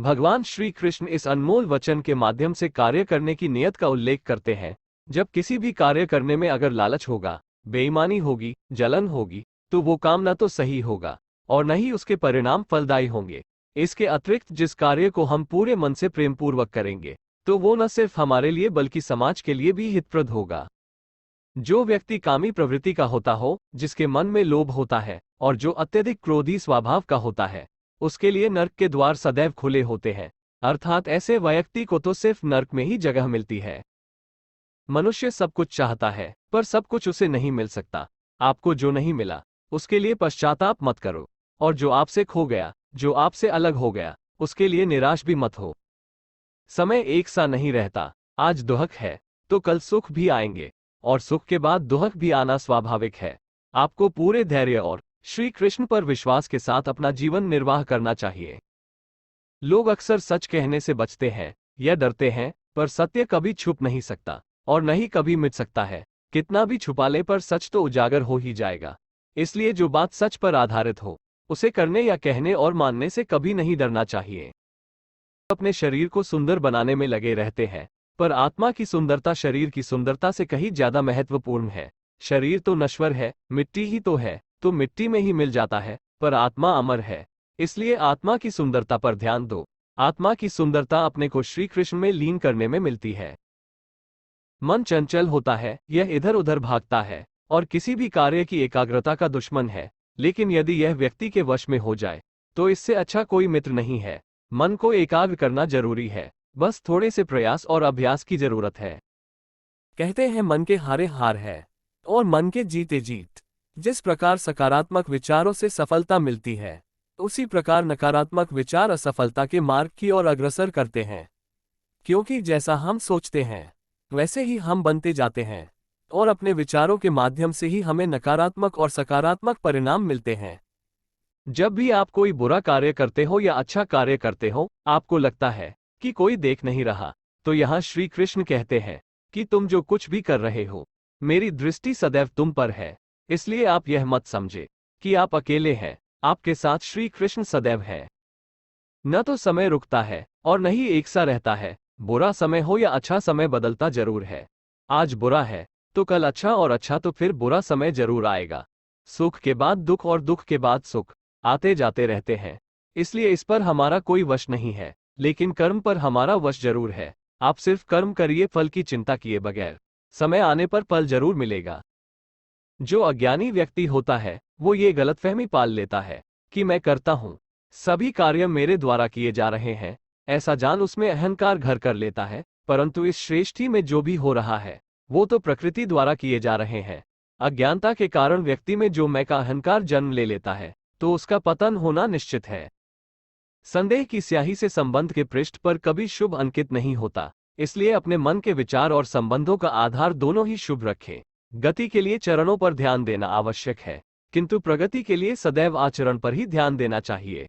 भगवान श्री कृष्ण इस अनमोल वचन के माध्यम से कार्य करने की नियत का उल्लेख करते हैं। जब किसी भी कार्य करने में अगर लालच होगा, बेईमानी होगी, जलन होगी, तो वो काम न तो सही होगा और न ही उसके परिणाम फलदायी होंगे। इसके अतिरिक्त जिस कार्य को हम पूरे मन से प्रेमपूर्वक करेंगे, तो वो न सिर्फ हमारे लिए बल्कि समाज के लिए भी हितप्रद होगा। जो व्यक्ति कामी प्रवृत्ति का होता हो, जिसके मन में लोभ होता है और जो अत्यधिक क्रोधी स्वभाव का होता है, उसके लिए नर्क के द्वार सदैव खुले होते हैं। अर्थात ऐसे व्यक्ति को तो सिर्फ नर्क में ही जगह मिलती है। मनुष्य सब कुछ चाहता है, पर सब कुछ उसे नहीं मिल सकता। आपको जो नहीं मिला, उसके लिए पश्चाताप मत करो, और जो आपसे खो गया, जो आपसे अलग हो गया, उसके लिए निराश भी मत हो। समय एक सा नहीं रहता। आज दुख है तो कल सुख भी आएंगे, और सुख के बाद दुख भी आना स्वाभाविक है। आपको पूरे धैर्य और श्री कृष्ण पर विश्वास के साथ अपना जीवन निर्वाह करना चाहिए। लोग अक्सर सच कहने से बचते हैं या डरते हैं, पर सत्य कभी छुप नहीं सकता और न ही कभी मिट सकता है। कितना भी छुपा ले, पर सच तो उजागर हो ही जाएगा। इसलिए जो बात सच पर आधारित हो, उसे करने या कहने और मानने से कभी नहीं डरना चाहिए। अपने शरीर को सुंदर बनाने में लगे रहते हैं, पर आत्मा की सुंदरता शरीर की सुंदरता से कहीं ज्यादा महत्वपूर्ण है। शरीर तो नश्वर है, मिट्टी ही तो है, तो मिट्टी में ही मिल जाता है, पर आत्मा अमर है। इसलिए आत्मा की सुंदरता पर ध्यान दो। आत्मा की सुंदरता अपने को श्री कृष्ण में लीन करने में मिलती है। मन चंचल होता है, यह इधर उधर भागता है और किसी भी कार्य की एकाग्रता का दुश्मन है। लेकिन यदि यह व्यक्ति के वश में हो जाए, तो इससे अच्छा कोई मित्र नहीं है। मन को एकाग्र करना जरूरी है, बस थोड़े से प्रयास और अभ्यास की जरूरत है। कहते हैं मन के हारे हार है और मन के जीते जीत। जिस प्रकार सकारात्मक विचारों से सफलता मिलती है, उसी प्रकार नकारात्मक विचार असफलता के मार्ग की ओर अग्रसर करते हैं। क्योंकि जैसा हम सोचते हैं, वैसे ही हम बनते जाते हैं, और अपने विचारों के माध्यम से ही हमें नकारात्मक और सकारात्मक परिणाम मिलते हैं। जब भी आप कोई बुरा कार्य करते हो या अच्छा कार्य करते हो, आपको लगता है कि कोई देख नहीं रहा, तो यहाँ श्री कृष्ण कहते हैं कि तुम जो कुछ भी कर रहे हो, मेरी दृष्टि सदैव तुम पर है। इसलिए आप यह मत समझे कि आप अकेले हैं, आपके साथ श्री कृष्ण सदैव है। न तो समय रुकता है और न ही एक सा रहता है। बुरा समय हो या अच्छा समय बदलता जरूर है। आज बुरा है तो कल अच्छा, और अच्छा तो फिर बुरा समय जरूर आएगा। सुख के बाद दुख और दुख के बाद सुख आते जाते रहते हैं। इसलिए इस पर हमारा कोई वश नहीं है, लेकिन कर्म पर हमारा वश जरूर है। आप सिर्फ कर्म करिए, फल की चिंता किए बगैर। समय आने पर फल जरूर मिलेगा। जो अज्ञानी व्यक्ति होता है, वो ये गलतफहमी पाल लेता है कि मैं करता हूं, सभी कार्य मेरे द्वारा किए जा रहे हैं। ऐसा जान उसमें अहंकार घर कर लेता है। परंतु इस श्रेष्ठी में जो भी हो रहा है, वो तो प्रकृति द्वारा किए जा रहे हैं। अज्ञानता के कारण व्यक्ति में जो मैं का अहंकार जन्म ले लेता है, तो उसका पतन होना निश्चित है। संदेह की स्याही से संबंध के पृष्ठ पर कभी शुभ अंकित नहीं होता। इसलिए अपने मन के विचार और संबंधों का आधार दोनों ही शुभ रखें। गति के लिए चरणों पर ध्यान देना आवश्यक है, किंतु प्रगति के लिए सदैव आचरण पर ही ध्यान देना चाहिए।